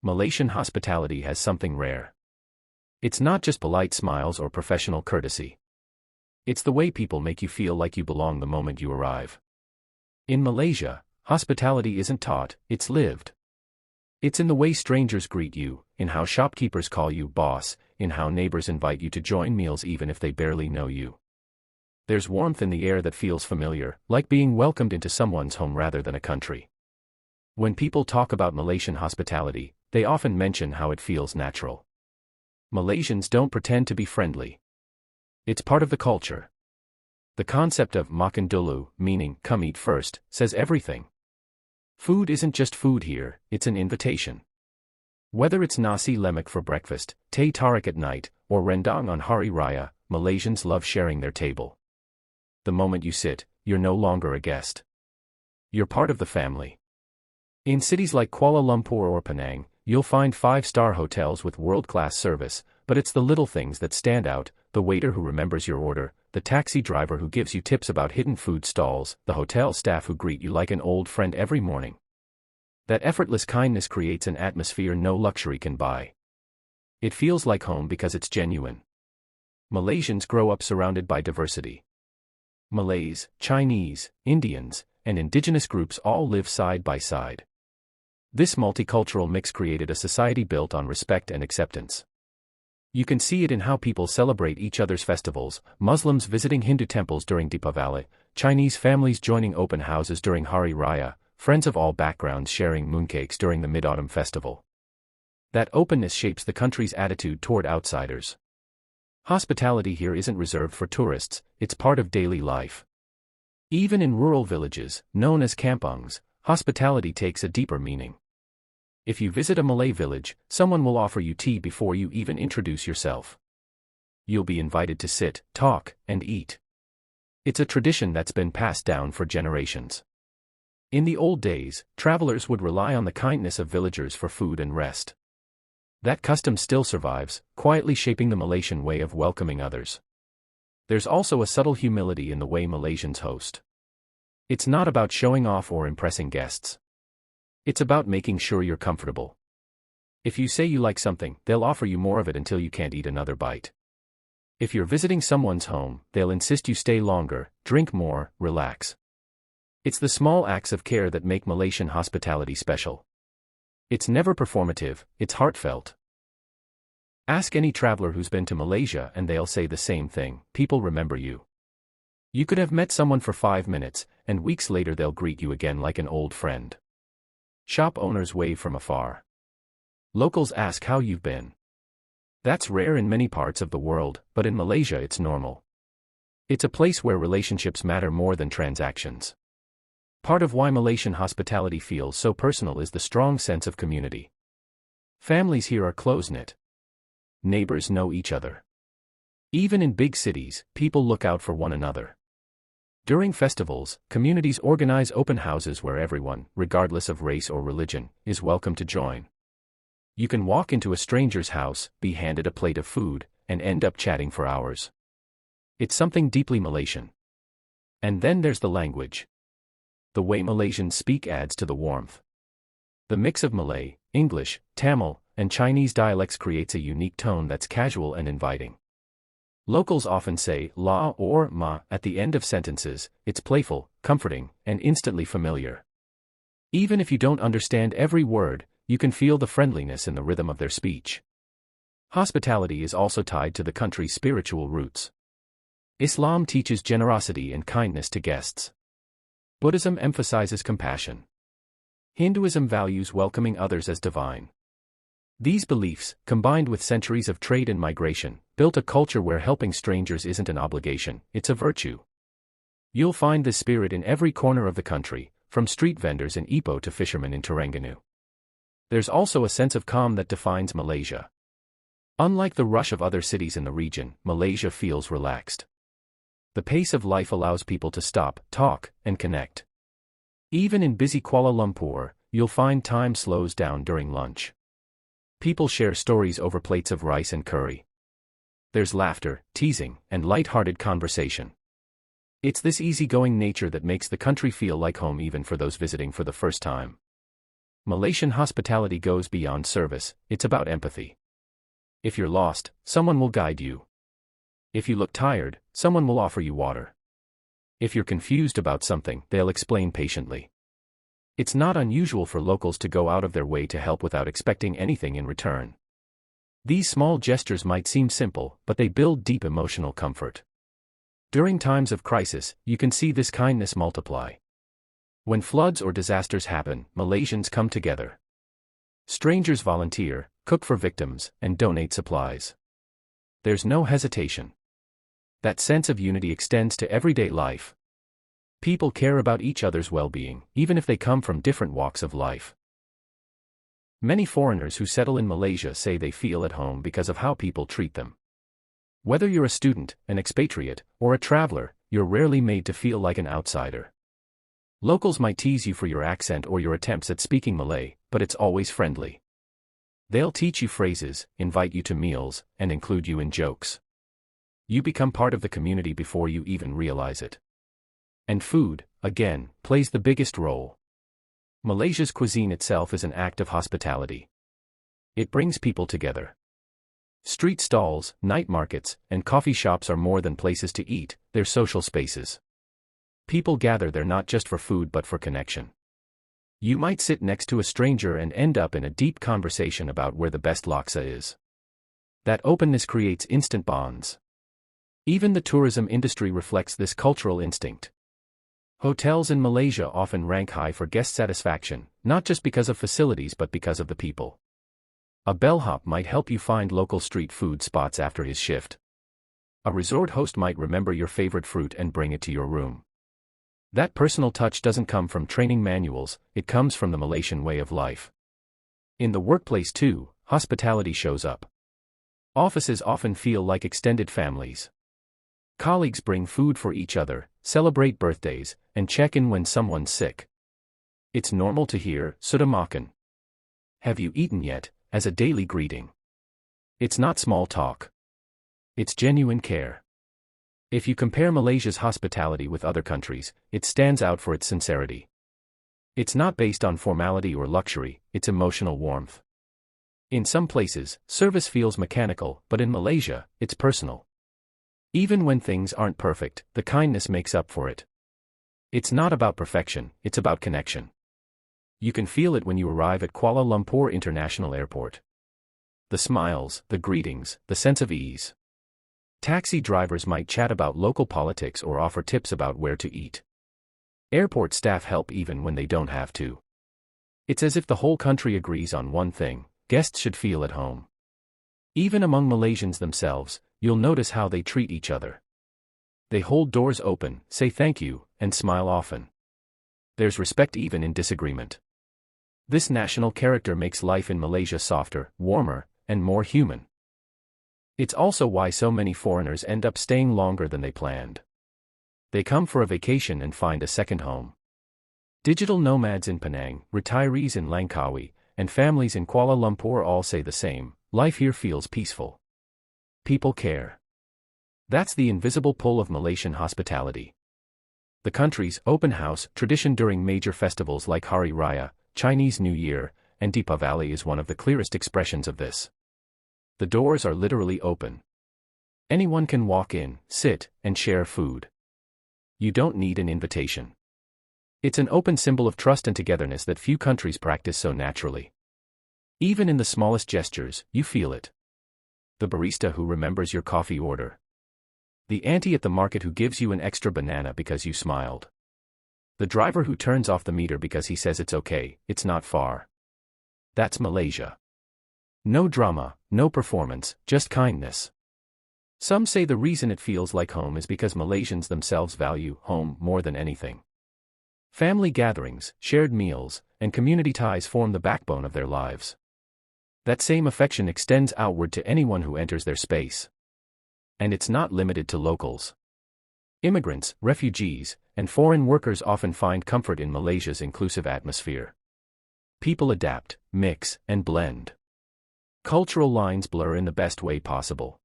Malaysian hospitality has something rare. It's not just polite smiles or professional courtesy. It's the way people make you feel like you belong the moment you arrive. In Malaysia, hospitality isn't taught, it's lived. It's in the way strangers greet you, in how shopkeepers call you boss, in how neighbors invite you to join meals even if they barely know you. There's warmth in the air that feels familiar, like being welcomed into someone's home rather than a country. When people talk about Malaysian hospitality, they often mention how it feels natural. Malaysians don't pretend to be friendly. It's part of the culture. The concept of makan dulu, meaning come eat first, says everything. Food isn't just food here, it's an invitation. Whether it's nasi lemak for breakfast, teh tarik at night, or rendang on Hari Raya, Malaysians love sharing their table. The moment you sit, you're no longer a guest. You're part of the family. In cities like Kuala Lumpur or Penang, you'll find 5-star hotels with world-class service, but it's the little things that stand out: the waiter who remembers your order, the taxi driver who gives you tips about hidden food stalls, the hotel staff who greet you like an old friend every morning. That effortless kindness creates an atmosphere no luxury can buy. It feels like home because it's genuine. Malaysians grow up surrounded by diversity. Malays, Chinese, Indians, and indigenous groups all live side by side. This multicultural mix created a society built on respect and acceptance. You can see it in how people celebrate each other's festivals: Muslims visiting Hindu temples during Deepavali, Chinese families joining open houses during Hari Raya, friends of all backgrounds sharing mooncakes during the Mid-Autumn Festival. That openness shapes the country's attitude toward outsiders. Hospitality here isn't reserved for tourists, it's part of daily life. Even in rural villages, known as kampungs, hospitality takes a deeper meaning. If you visit a Malay village, someone will offer you tea before you even introduce yourself. You'll be invited to sit, talk, and eat. It's a tradition that's been passed down for generations. In the old days, travelers would rely on the kindness of villagers for food and rest. That custom still survives, quietly shaping the Malaysian way of welcoming others. There's also a subtle humility in the way Malaysians host. It's not about showing off or impressing guests. It's about making sure you're comfortable. If you say you like something, they'll offer you more of it until you can't eat another bite. If you're visiting someone's home, they'll insist you stay longer, drink more, relax. It's the small acts of care that make Malaysian hospitality special. It's never performative, it's heartfelt. Ask any traveler who's been to Malaysia and they'll say the same thing: people remember you. You could have met someone for 5 minutes, and weeks later they'll greet you again like an old friend. Shop owners wave from afar. Locals ask how you've been. That's rare in many parts of the world, but in Malaysia it's normal. It's a place where relationships matter more than transactions. Part of why Malaysian hospitality feels so personal is the strong sense of community. Families here are close-knit. Neighbors know each other. Even in big cities, people look out for one another. During festivals, communities organize open houses where everyone, regardless of race or religion, is welcome to join. You can walk into a stranger's house, be handed a plate of food, and end up chatting for hours. It's something deeply Malaysian. And then there's the language. The way Malaysians speak adds to the warmth. The mix of Malay, English, Tamil, and Chinese dialects creates a unique tone that's casual and inviting. Locals often say la or ma at the end of sentences. It's playful, comforting, and instantly familiar. Even if you don't understand every word, you can feel the friendliness in the rhythm of their speech. Hospitality is also tied to the country's spiritual roots. Islam teaches generosity and kindness to guests. Buddhism emphasizes compassion. Hinduism values welcoming others as divine. These beliefs, combined with centuries of trade and migration, built a culture where helping strangers isn't an obligation, it's a virtue. You'll find this spirit in every corner of the country, from street vendors in Ipoh to fishermen in Terengganu. There's also a sense of calm that defines Malaysia. Unlike the rush of other cities in the region, Malaysia feels relaxed. The pace of life allows people to stop, talk, and connect. Even in busy Kuala Lumpur, you'll find time slows down during lunch. People share stories over plates of rice and curry. There's laughter, teasing, and light-hearted conversation. It's this easygoing nature that makes the country feel like home even for those visiting for the first time. Malaysian hospitality goes beyond service, it's about empathy. If you're lost, someone will guide you. If you look tired, someone will offer you water. If you're confused about something, they'll explain patiently. It's not unusual for locals to go out of their way to help without expecting anything in return. These small gestures might seem simple, but they build deep emotional comfort. During times of crisis, you can see this kindness multiply. When floods or disasters happen, Malaysians come together. Strangers volunteer, cook for victims, and donate supplies. There's no hesitation. That sense of unity extends to everyday life. People care about each other's well-being, even if they come from different walks of life. Many foreigners who settle in Malaysia say they feel at home because of how people treat them. Whether you're a student, an expatriate, or a traveler, you're rarely made to feel like an outsider. Locals might tease you for your accent or your attempts at speaking Malay, but it's always friendly. They'll teach you phrases, invite you to meals, and include you in jokes. You become part of the community before you even realize it. And food, again, plays the biggest role. Malaysia's cuisine itself is an act of hospitality. It brings people together. Street stalls, night markets, and coffee shops are more than places to eat, they're social spaces. People gather there not just for food but for connection. You might sit next to a stranger and end up in a deep conversation about where the best laksa is. That openness creates instant bonds. Even the tourism industry reflects this cultural instinct. Hotels in Malaysia often rank high for guest satisfaction, not just because of facilities but because of the people. A bellhop might help you find local street food spots after his shift. A resort host might remember your favorite fruit and bring it to your room. That personal touch doesn't come from training manuals, it comes from the Malaysian way of life. In the workplace too, hospitality shows up. Offices often feel like extended families. Colleagues bring food for each other, celebrate birthdays, and check in when someone's sick. It's normal to hear, "Sudah makan?" "Have you eaten yet?" as a daily greeting. It's not small talk. It's genuine care. If you compare Malaysia's hospitality with other countries, it stands out for its sincerity. It's not based on formality or luxury, it's emotional warmth. In some places, service feels mechanical, but in Malaysia, it's personal. Even when things aren't perfect, the kindness makes up for it. It's not about perfection, it's about connection. You can feel it when you arrive at Kuala Lumpur International Airport. The smiles, the greetings, the sense of ease. Taxi drivers might chat about local politics or offer tips about where to eat. Airport staff help even when they don't have to. It's as if the whole country agrees on one thing: guests should feel at home. Even among Malaysians themselves, you'll notice how they treat each other. They hold doors open, say thank you, and smile often. There's respect even in disagreement. This national character makes life in Malaysia softer, warmer, and more human. It's also why so many foreigners end up staying longer than they planned. They come for a vacation and find a second home. Digital nomads in Penang, retirees in Langkawi, and families in Kuala Lumpur all say the same: life here feels peaceful. People care. That's the invisible pull of Malaysian hospitality. The country's open house tradition during major festivals like Hari Raya, Chinese New Year, and Deepavali is one of the clearest expressions of this. The doors are literally open. Anyone can walk in, sit, and share food. You don't need an invitation. It's an open symbol of trust and togetherness that few countries practice so naturally. Even in the smallest gestures, you feel it. The barista who remembers your coffee order. The auntie at the market who gives you an extra banana because you smiled. The driver who turns off the meter because he says it's okay, it's not far. That's Malaysia. No drama, no performance, just kindness. Some say the reason it feels like home is because Malaysians themselves value home more than anything. Family gatherings, shared meals, and community ties form the backbone of their lives. That same affection extends outward to anyone who enters their space. And it's not limited to locals. Immigrants, refugees, and foreign workers often find comfort in Malaysia's inclusive atmosphere. People adapt, mix, and blend. Cultural lines blur in the best way possible.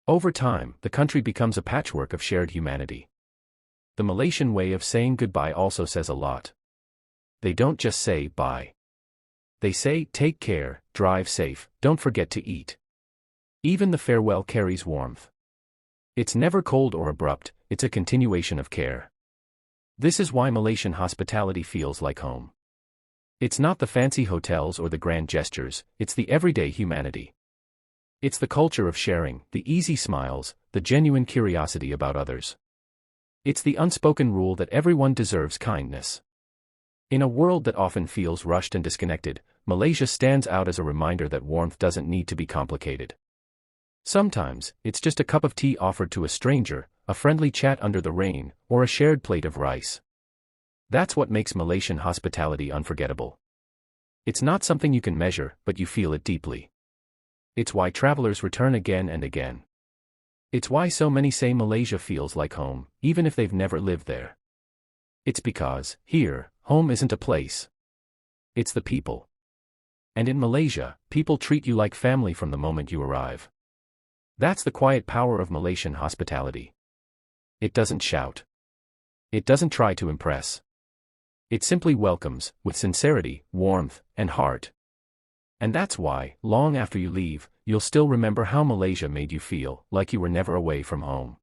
Over time, the country becomes a patchwork of shared humanity. The Malaysian way of saying goodbye also says a lot. They don't just say bye. They say, take care, drive safe, don't forget to eat. Even the farewell carries warmth. It's never cold or abrupt, it's a continuation of care. This is why Malaysian hospitality feels like home. It's not the fancy hotels or the grand gestures, it's the everyday humanity. It's the culture of sharing, the easy smiles, the genuine curiosity about others. It's the unspoken rule that everyone deserves kindness. In a world that often feels rushed and disconnected, Malaysia stands out as a reminder that warmth doesn't need to be complicated. Sometimes, it's just a cup of tea offered to a stranger, a friendly chat under the rain, or a shared plate of rice. That's what makes Malaysian hospitality unforgettable. It's not something you can measure, but you feel it deeply. It's why travelers return again and again. It's why so many say Malaysia feels like home, even if they've never lived there. It's because, here, home isn't a place. It's the people. And in Malaysia, people treat you like family from the moment you arrive. That's the quiet power of Malaysian hospitality. It doesn't shout. It doesn't try to impress. It simply welcomes, with sincerity, warmth, and heart. And that's why, long after you leave, you'll still remember how Malaysia made you feel, like you were never away from home.